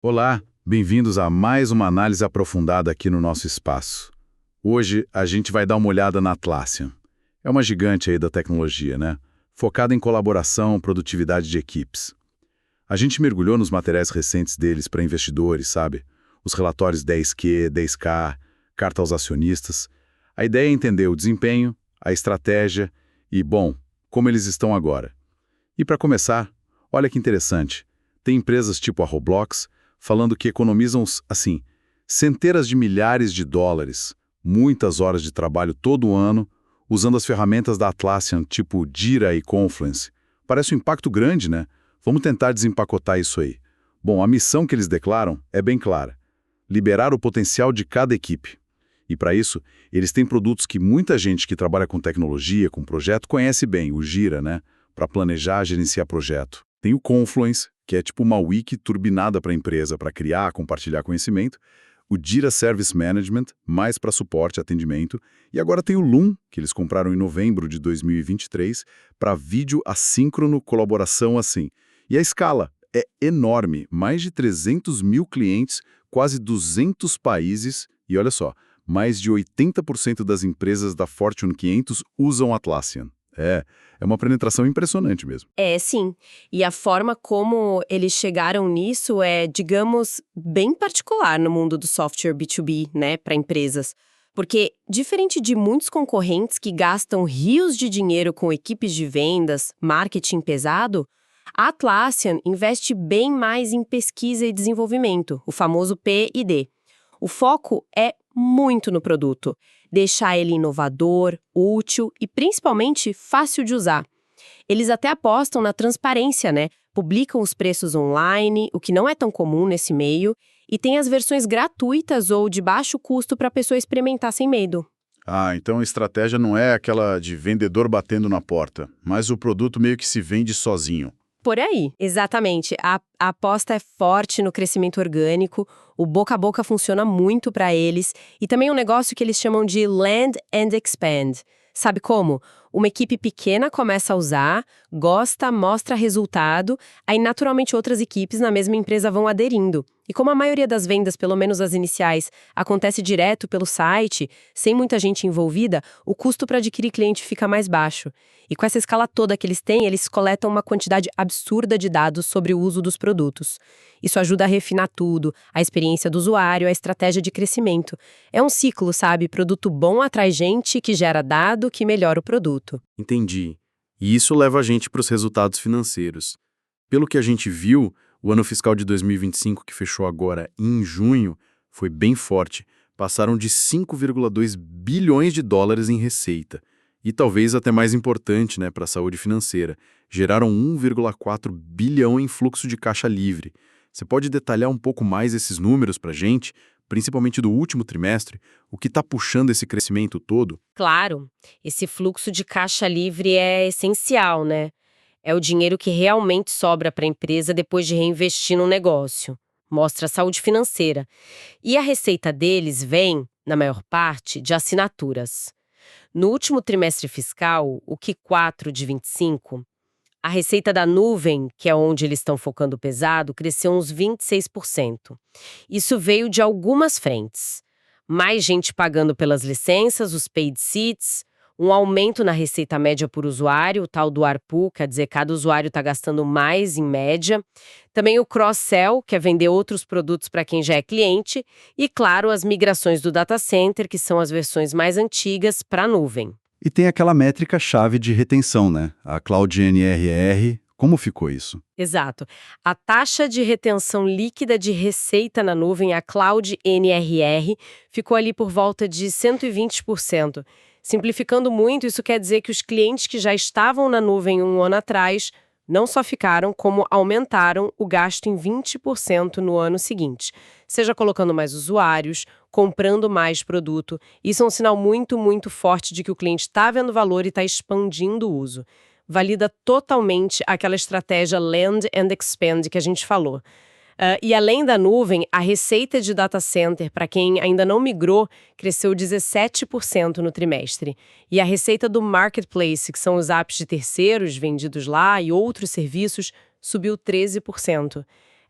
Olá, bem-vindos a mais uma análise aprofundada aqui no nosso espaço. Hoje a gente vai dar uma olhada na Atlassian. É uma gigante aí da tecnologia, né? Focada em colaboração, produtividade de equipes. A gente mergulhou nos materiais recentes deles para investidores, sabe? Os relatórios 10Q, 10K, carta aos acionistas. A ideia é entender o desempenho, a estratégia e, bom, como eles estão agora. E para começar, olha que interessante. Tem empresas tipo a Roblox falando que economizam, assim, centenas de milhares de dólares, muitas horas de trabalho todo ano, usando as ferramentas da Atlassian, tipo Jira e Confluence. Parece um impacto grande, né? Vamos tentar desempacotar isso aí. Bom, a missão que eles declaram é bem clara: liberar o potencial de cada equipe. E para isso, eles têm produtos que muita gente que trabalha com tecnologia, com projeto, conhece bem, o Jira, né? Para planejar, gerenciar projeto. Tem o Confluence, que é tipo uma wiki turbinada para a empresa, para criar, compartilhar conhecimento. O Jira Service Management, mais para suporte e atendimento. E agora tem o Loom, que eles compraram em novembro de 2023, para vídeo assíncrono, colaboração assim. E a escala é enorme, mais de 300 mil clientes, quase 200 países, e olha só, mais de 80% das empresas da Fortune 500 usam Atlassian. É uma penetração impressionante mesmo. É, sim. E a forma como eles chegaram nisso é, digamos, bem particular no mundo do software B2B, né, para empresas. Porque, diferente de muitos concorrentes que gastam rios de dinheiro com equipes de vendas, marketing pesado, a Atlassian investe bem mais em pesquisa e desenvolvimento, o famoso P&D. O foco é muito no produto, deixar ele inovador, útil e principalmente fácil de usar. Eles até apostam na transparência, né? Publicam os preços online, o que não é tão comum nesse meio, e tem as versões gratuitas ou de baixo custo para a pessoa experimentar sem medo. Ah, então a estratégia não é aquela de vendedor batendo na porta, mas o produto meio que se vende sozinho. Por aí, exatamente. A aposta é forte no crescimento orgânico, o boca a boca funciona muito para eles, e também um negócio que eles chamam de land and expand. Sabe como? Uma equipe pequena começa a usar, gosta, mostra resultado, aí naturalmente outras equipes na mesma empresa vão aderindo. E como a maioria das vendas, pelo menos as iniciais, acontece direto pelo site, sem muita gente envolvida, o custo para adquirir cliente fica mais baixo. E com essa escala toda que eles têm, eles coletam uma quantidade absurda de dados sobre o uso dos produtos. Isso ajuda a refinar tudo, a experiência do usuário, a estratégia de crescimento. É um ciclo, sabe? Produto bom atrai gente, que gera dado, que melhora o produto. Entendi. E isso leva a gente para os resultados financeiros. Pelo que a gente viu, o ano fiscal de 2025, que fechou agora em junho, foi bem forte. Passaram de 5,2 bilhões de dólares em receita. E talvez até mais importante, né, para a saúde financeira, geraram 1,4 bilhão em fluxo de caixa livre. Você pode detalhar um pouco mais esses números para a gente, principalmente do último trimestre, o que está puxando esse crescimento todo? Claro, esse fluxo de caixa livre é essencial, né? É o dinheiro que realmente sobra para a empresa depois de reinvestir no negócio. Mostra a saúde financeira. E a receita deles vem, na maior parte, de assinaturas. No último trimestre fiscal, o Q4 de 25, a receita da nuvem, que é onde eles estão focando pesado, cresceu uns 26%. Isso veio de algumas frentes. Mais gente pagando pelas licenças, os paid seats, um aumento na receita média por usuário, o tal do ARPU, quer dizer, cada usuário está gastando mais em média. Também o cross-sell, que é vender outros produtos para quem já é cliente. E, claro, as migrações do data center, que são as versões mais antigas, para a nuvem. E tem aquela métrica-chave de retenção, né? A Cloud NRR. Como ficou isso? Exato. A taxa de retenção líquida de receita na nuvem, a Cloud NRR, ficou ali por volta de 120%. Simplificando muito, isso quer dizer que os clientes que já estavam na nuvem um ano atrás não só ficaram, como aumentaram o gasto em 20% no ano seguinte. Seja colocando mais usuários, comprando mais produto. Isso é um sinal muito, muito forte de que o cliente está vendo valor e está expandindo o uso. Valida totalmente aquela estratégia Land and Expand que a gente falou. E além da nuvem, a receita de data center, para quem ainda não migrou, cresceu 17% no trimestre. E a receita do marketplace, que são os apps de terceiros vendidos lá e outros serviços, subiu 13%.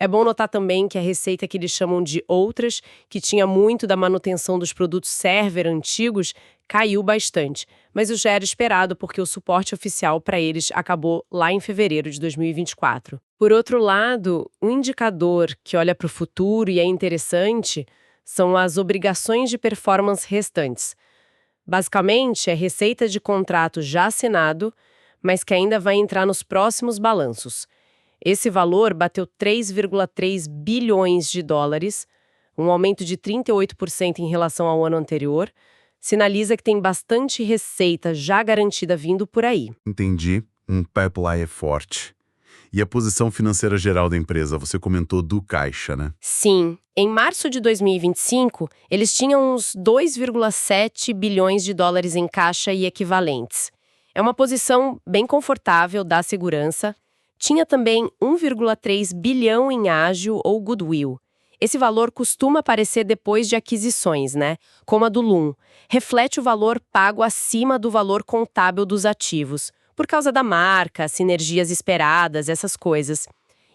É bom notar também que a receita que eles chamam de outras, que tinha muito da manutenção dos produtos server antigos, caiu bastante. Mas isso já era esperado porque o suporte oficial para eles acabou lá em fevereiro de 2024. Por outro lado, um indicador que olha para o futuro e é interessante são as obrigações de performance restantes. Basicamente, é receita de contrato já assinado, mas que ainda vai entrar nos próximos balanços. Esse valor bateu 3,3 bilhões de dólares, um aumento de 38% em relação ao ano anterior, sinaliza que tem bastante receita já garantida vindo por aí. Entendi. Um pipeline forte. E a posição financeira geral da empresa, você comentou do caixa, né? Sim, em março de 2025, eles tinham uns 2,7 bilhões de dólares em caixa e equivalentes. É uma posição bem confortável, dá segurança. Tinha também 1,3 bilhão em ágio ou goodwill. Esse valor costuma aparecer depois de aquisições, né? Como a do Loom. Reflete o valor pago acima do valor contábil dos ativos, por causa da marca, sinergias esperadas, essas coisas.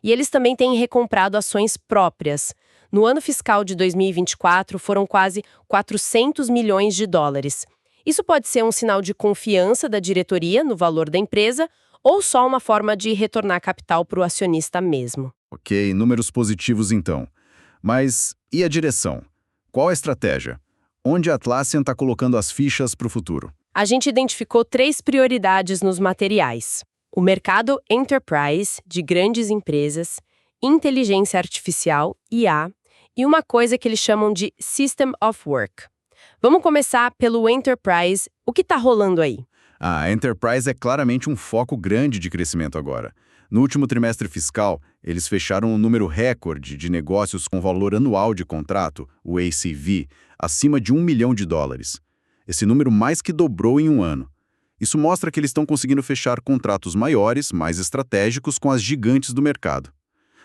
E eles também têm recomprado ações próprias. No ano fiscal de 2024, foram quase 400 milhões de dólares. Isso pode ser um sinal de confiança da diretoria no valor da empresa ou só uma forma de retornar capital para o acionista mesmo. Ok, números positivos então. Mas e a direção? Qual a estratégia? Onde a Atlassian está colocando as fichas para o futuro? A gente identificou 3 prioridades nos materiais: o mercado enterprise, de grandes empresas, inteligência artificial, IA, e uma coisa que eles chamam de System of Work. Vamos começar pelo enterprise. O que está rolando aí? A Enterprise é claramente um foco grande de crescimento agora. No último trimestre fiscal, eles fecharam um número recorde de negócios com valor anual de contrato, o ACV, acima de $1 milhão. Esse número mais que dobrou em um ano. Isso mostra que eles estão conseguindo fechar contratos maiores, mais estratégicos com as gigantes do mercado.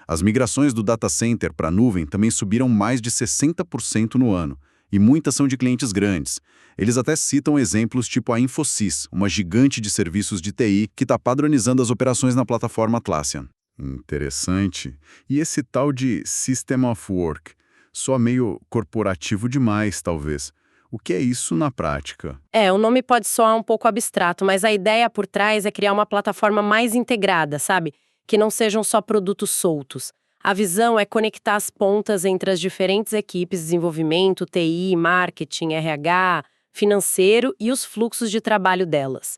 As migrações do data center para a nuvem também subiram mais de 60% no ano, e muitas são de clientes grandes. Eles até citam exemplos tipo a Infosys, uma gigante de serviços de TI que está padronizando as operações na plataforma Atlassian. Interessante. E esse tal de System of Work? Só meio corporativo demais, talvez. O que é isso na prática? O nome pode soar um pouco abstrato, mas a ideia por trás é criar uma plataforma mais integrada, sabe? Que não sejam só produtos soltos. A visão é conectar as pontas entre as diferentes equipes de desenvolvimento, TI, marketing, RH, financeiro e os fluxos de trabalho delas.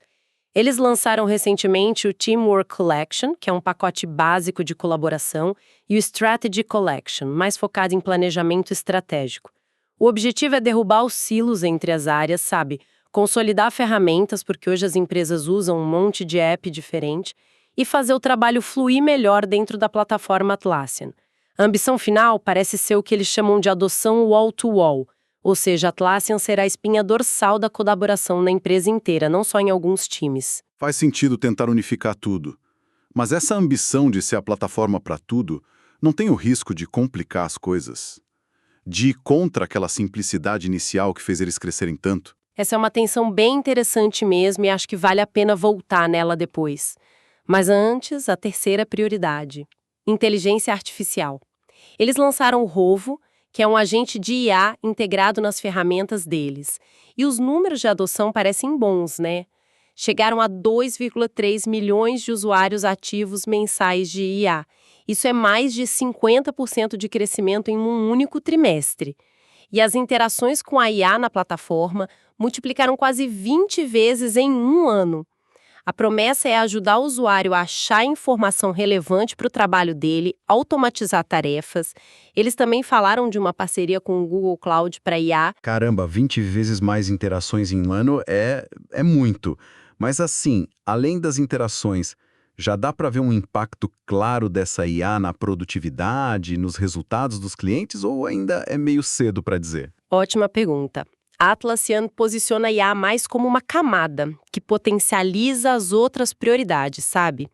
Eles lançaram recentemente o Teamwork Collection, que é um pacote básico de colaboração, e o Strategy Collection, mais focado em planejamento estratégico. O objetivo é derrubar os silos entre as áreas, sabe? Consolidar ferramentas, porque hoje as empresas usam um monte de app diferente, e fazer o trabalho fluir melhor dentro da plataforma Atlassian. A ambição final parece ser o que eles chamam de adoção wall-to-wall, ou seja, a Atlassian será a espinha dorsal da colaboração na empresa inteira, não só em alguns times. Faz sentido tentar unificar tudo. Mas essa ambição de ser a plataforma para tudo não tem o risco de complicar as coisas? De ir contra aquela simplicidade inicial que fez eles crescerem tanto? Essa é uma tensão bem interessante mesmo e acho que vale a pena voltar nela depois. Mas antes, a terceira prioridade: inteligência artificial. Eles lançaram o Rovo, que é um agente de IA integrado nas ferramentas deles. E os números de adoção parecem bons, né? Chegaram a 2,3 milhões de usuários ativos mensais de IA. Isso é mais de 50% de crescimento em um único trimestre. E as interações com a IA na plataforma multiplicaram quase 20 vezes em um ano. A promessa é ajudar o usuário a achar informação relevante para o trabalho dele, automatizar tarefas. Eles também falaram de uma parceria com o Google Cloud para IA. Caramba, 20 vezes mais interações em um ano é muito. Mas assim, além das interações, já dá para ver um impacto claro dessa IA na produtividade, nos resultados dos clientes, ou ainda é meio cedo para dizer? Ótima pergunta. A Atlassian posiciona a IA mais como uma camada, que potencializa as outras prioridades, sabe?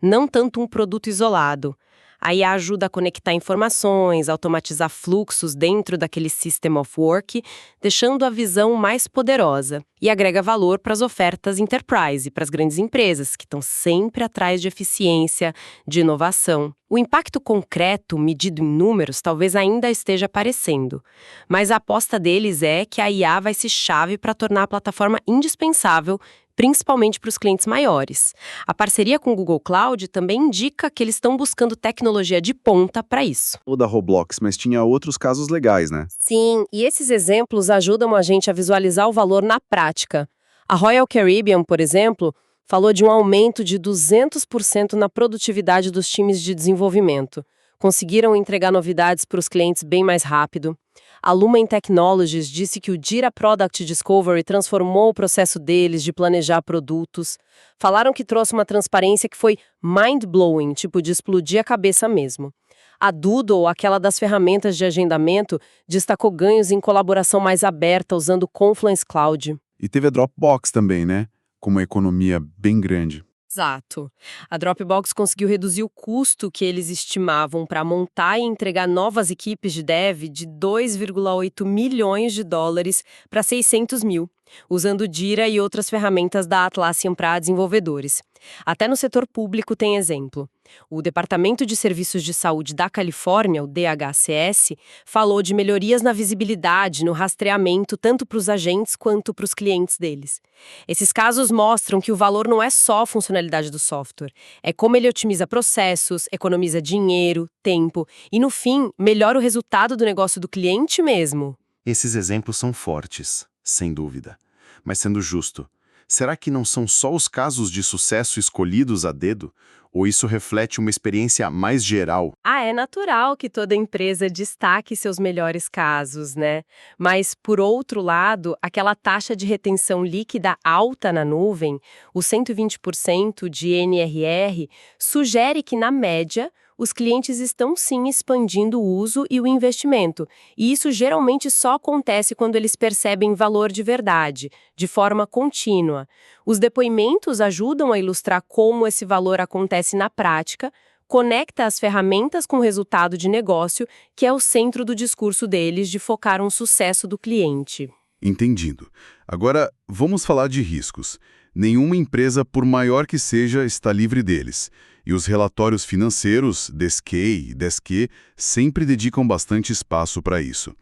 Não tanto um produto isolado. A IA ajuda a conectar informações, automatizar fluxos dentro daquele System of Work, deixando a visão mais poderosa. E agrega valor para as ofertas enterprise, para as grandes empresas, que estão sempre atrás de eficiência, de inovação. O impacto concreto, medido em números, talvez ainda esteja aparecendo. Mas a aposta deles é que a IA vai ser chave para tornar a plataforma indispensável, principalmente para os clientes maiores. A parceria com o Google Cloud também indica que eles estão buscando tecnologia de ponta para isso. O da Roblox, mas tinha outros casos legais, né? Sim, e esses exemplos ajudam a gente a visualizar o valor na prática. A Royal Caribbean, por exemplo, falou de um aumento de 200% na produtividade dos times de desenvolvimento. Conseguiram entregar novidades para os clientes bem mais rápido. A Lumen Technologies disse que o Jira Product Discovery transformou o processo deles de planejar produtos. Falaram que trouxe uma transparência que foi mind-blowing, tipo de explodir a cabeça mesmo. A Doodle, aquela das ferramentas de agendamento, destacou ganhos em colaboração mais aberta usando o Confluence Cloud. E teve a Dropbox também, né? Com uma economia bem grande. Exato. A Dropbox conseguiu reduzir o custo que eles estimavam para montar e entregar novas equipes de dev de 2,8 milhões de dólares para 600 mil, usando Jira e outras ferramentas da Atlassian para desenvolvedores. Até no setor público tem exemplo. O Departamento de Serviços de Saúde da Califórnia, o DHCS, falou de melhorias na visibilidade, no rastreamento, tanto para os agentes quanto para os clientes deles. Esses casos mostram que o valor não é só a funcionalidade do software, é como ele otimiza processos, economiza dinheiro, tempo e, no fim, melhora o resultado do negócio do cliente mesmo. Esses exemplos são fortes, sem dúvida. Mas sendo justo, será que não são só os casos de sucesso escolhidos a dedo? Ou isso reflete uma experiência mais geral? É natural que toda empresa destaque seus melhores casos, né? Mas, por outro lado, aquela taxa de retenção líquida alta na nuvem, os 120% de NRR, sugere que, na média, os clientes estão sim expandindo o uso e o investimento, e isso geralmente só acontece quando eles percebem valor de verdade, de forma contínua. Os depoimentos ajudam a ilustrar como esse valor acontece na prática, conecta as ferramentas com o resultado de negócio, que é o centro do discurso deles de focar no sucesso do cliente. Entendido. Agora, vamos falar de riscos. Nenhuma empresa, por maior que seja, está livre deles. E os relatórios financeiros, DSCA e DSQ, sempre dedicam bastante espaço para isso.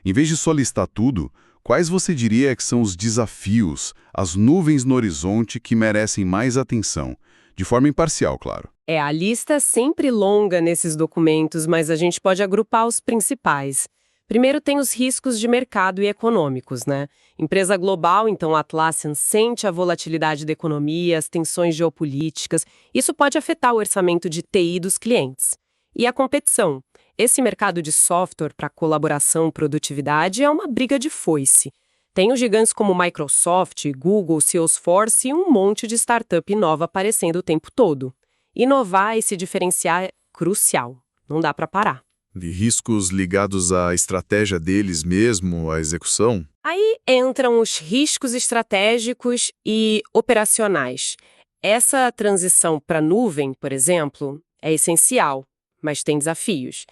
Em vez de só listar tudo, quais você diria que são os desafios, as nuvens no horizonte que merecem mais atenção? De forma imparcial, claro. A lista é sempre longa nesses documentos, mas a gente pode agrupar os principais. Primeiro tem os riscos de mercado e econômicos, né? Empresa global, então a Atlassian sente a volatilidade da economia, as tensões geopolíticas. Isso pode afetar o orçamento de TI dos clientes. E a competição. Esse mercado de software para colaboração e produtividade é uma briga de foice. Tem os gigantes como Microsoft, Google, Salesforce e um monte de startup nova aparecendo o tempo todo. Inovar e se diferenciar é crucial. Não dá para parar. De riscos ligados à estratégia deles mesmo, à execução? Aí entram os riscos estratégicos e operacionais. Essa transição para nuvem, por exemplo, é essencial, mas tem desafios.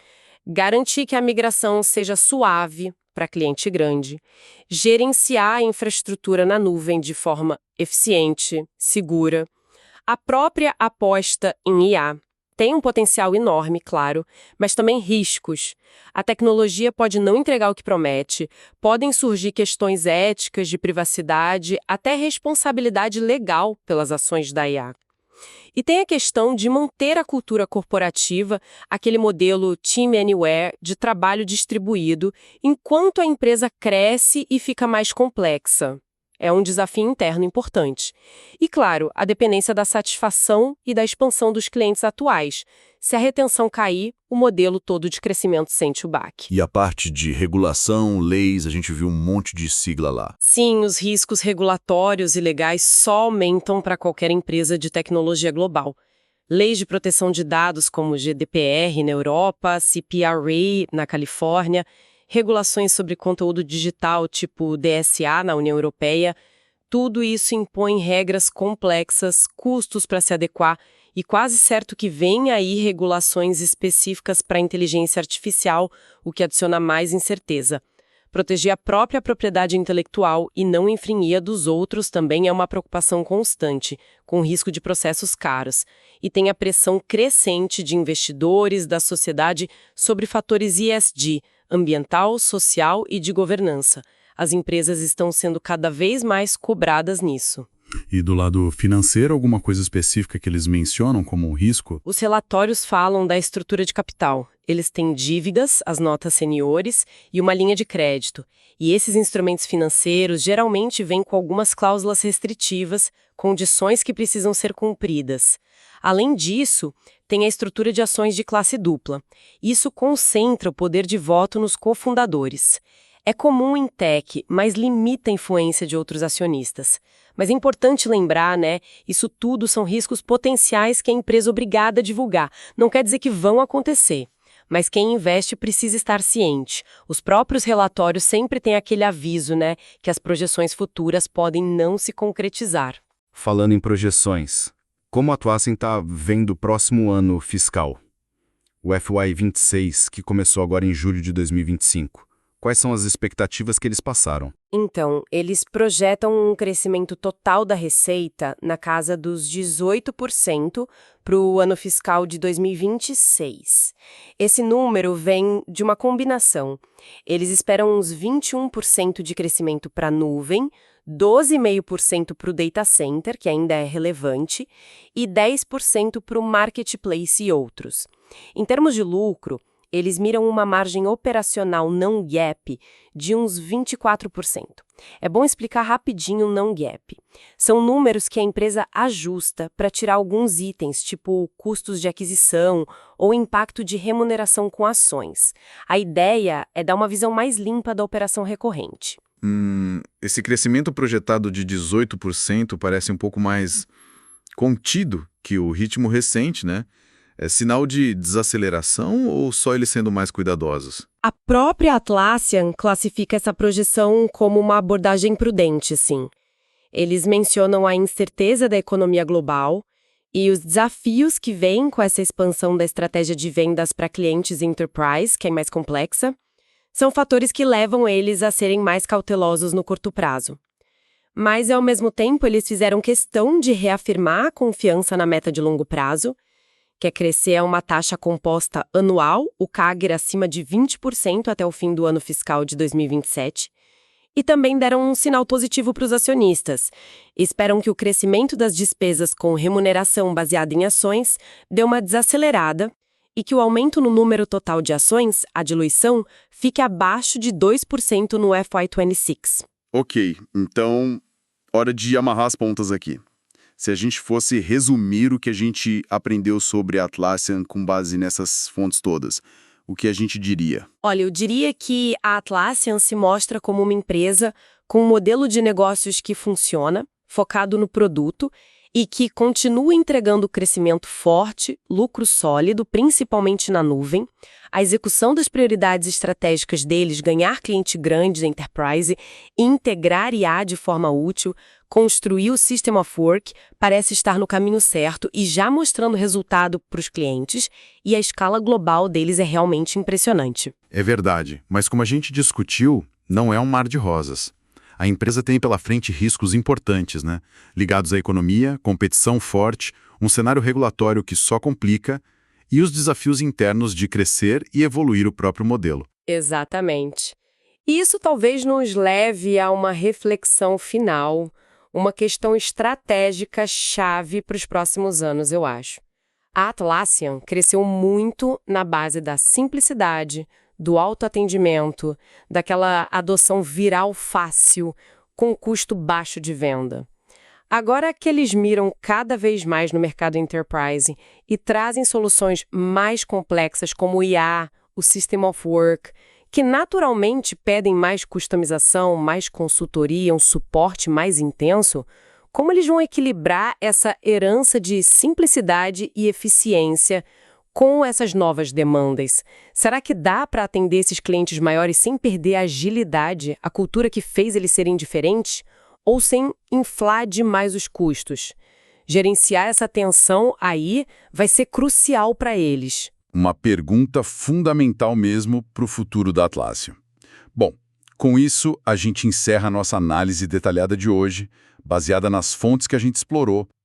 Garantir que a migração seja suave para cliente grande, gerenciar a infraestrutura na nuvem de forma eficiente, segura. A própria aposta em IA tem um potencial enorme, claro, mas também riscos. A tecnologia pode não entregar o que promete, podem surgir questões éticas de privacidade, até responsabilidade legal pelas ações da IA. E tem a questão de manter a cultura corporativa, aquele modelo Team Anywhere de trabalho distribuído, enquanto a empresa cresce e fica mais complexa. É um desafio interno importante. E, claro, a dependência da satisfação e da expansão dos clientes atuais. Se a retenção cair, o modelo todo de crescimento sente o baque. E a parte de regulação, leis, a gente viu um monte de sigla lá. Sim, os riscos regulatórios e legais só aumentam para qualquer empresa de tecnologia global. Leis de proteção de dados como GDPR na Europa, CPRA na Califórnia, regulações sobre conteúdo digital tipo DSA na União Europeia, tudo isso impõe regras complexas, custos para se adequar E quase certo que vem aí regulações específicas para a inteligência artificial, o que adiciona mais incerteza. Proteger a própria propriedade intelectual e não infringir a dos outros também é uma preocupação constante, com risco de processos caros. E tem a pressão crescente de investidores, da sociedade, sobre fatores ESG, ambiental, social e de governança. As empresas estão sendo cada vez mais cobradas nisso. E do lado financeiro, alguma coisa específica que eles mencionam como um risco? Os relatórios falam da estrutura de capital. Eles têm dívidas, as notas seniores e uma linha de crédito. E esses instrumentos financeiros geralmente vêm com algumas cláusulas restritivas, condições que precisam ser cumpridas. Além disso, tem a estrutura de ações de classe dupla. Isso concentra o poder de voto nos cofundadores. É comum em tech, mas limita a influência de outros acionistas. Mas é importante lembrar, isso tudo são riscos potenciais que a empresa é obrigada a divulgar. Não quer dizer que vão acontecer. Mas quem investe precisa estar ciente. Os próprios relatórios sempre têm aquele aviso, que as projeções futuras podem não se concretizar. Falando em projeções, como a Atlassian está vendo o próximo ano fiscal? O FY26, que começou agora em julho de 2025. Quais são as expectativas que eles passaram? Então, eles projetam um crescimento total da receita na casa dos 18% para o ano fiscal de 2026. Esse número vem de uma combinação. Eles esperam uns 21% de crescimento para a nuvem, 12,5% para o data center, que ainda é relevante, e 10% para o marketplace e outros. Em termos de lucro, eles miram uma margem operacional não GAAP de uns 24%. É bom explicar rapidinho o não GAAP. São números que a empresa ajusta para tirar alguns itens, tipo custos de aquisição ou impacto de remuneração com ações. A ideia é dar uma visão mais limpa da operação recorrente. Esse crescimento projetado de 18% parece um pouco mais contido que o ritmo recente, né? É sinal de desaceleração ou só eles sendo mais cuidadosos? A própria Atlassian classifica essa projeção como uma abordagem prudente, sim. Eles mencionam a incerteza da economia global e os desafios que vêm com essa expansão da estratégia de vendas para clientes enterprise, que é mais complexa, são fatores que levam eles a serem mais cautelosos no curto prazo. Mas, ao mesmo tempo, eles fizeram questão de reafirmar a confiança na meta de longo prazo, que é crescer a uma taxa composta anual, o CAGR acima de 20% até o fim do ano fiscal de 2027, e também deram um sinal positivo para os acionistas. Esperam que o crescimento das despesas com remuneração baseada em ações dê uma desacelerada e que o aumento no número total de ações, a diluição, fique abaixo de 2% no FY26. Ok, então, hora de amarrar as pontas aqui. Se a gente fosse resumir o que a gente aprendeu sobre a Atlassian com base nessas fontes todas, o que a gente diria? Olha, eu diria que a Atlassian se mostra como uma empresa com um modelo de negócios que funciona, focado no produto, e que continua entregando crescimento forte, lucro sólido, principalmente na nuvem, a execução das prioridades estratégicas deles, ganhar cliente grande da enterprise, integrar IA de forma útil, construir o System of Work, parece estar no caminho certo e já mostrando resultado para os clientes, e a escala global deles é realmente impressionante. É verdade, mas como a gente discutiu, não é um mar de rosas. A empresa tem pela frente riscos importantes, né? Ligados à economia, competição forte, um cenário regulatório que só complica e os desafios internos de crescer e evoluir o próprio modelo. Exatamente. E isso talvez nos leve a uma reflexão final, uma questão estratégica chave para os próximos anos, eu acho. A Atlassian cresceu muito na base da simplicidade, do autoatendimento, daquela adoção viral fácil, com custo baixo de venda. Agora que eles miram cada vez mais no mercado enterprise e trazem soluções mais complexas como o IA, o System of Work, que naturalmente pedem mais customização, mais consultoria, um suporte mais intenso, como eles vão equilibrar essa herança de simplicidade e eficiência com essas novas demandas? Será que dá para atender esses clientes maiores sem perder a agilidade, a cultura que fez eles serem diferentes? Ou sem inflar demais os custos? Gerenciar essa tensão aí vai ser crucial para eles. Uma pergunta fundamental mesmo para o futuro da Atlassian. Bom, com isso, a gente encerra a nossa análise detalhada de hoje, baseada nas fontes que a gente explorou,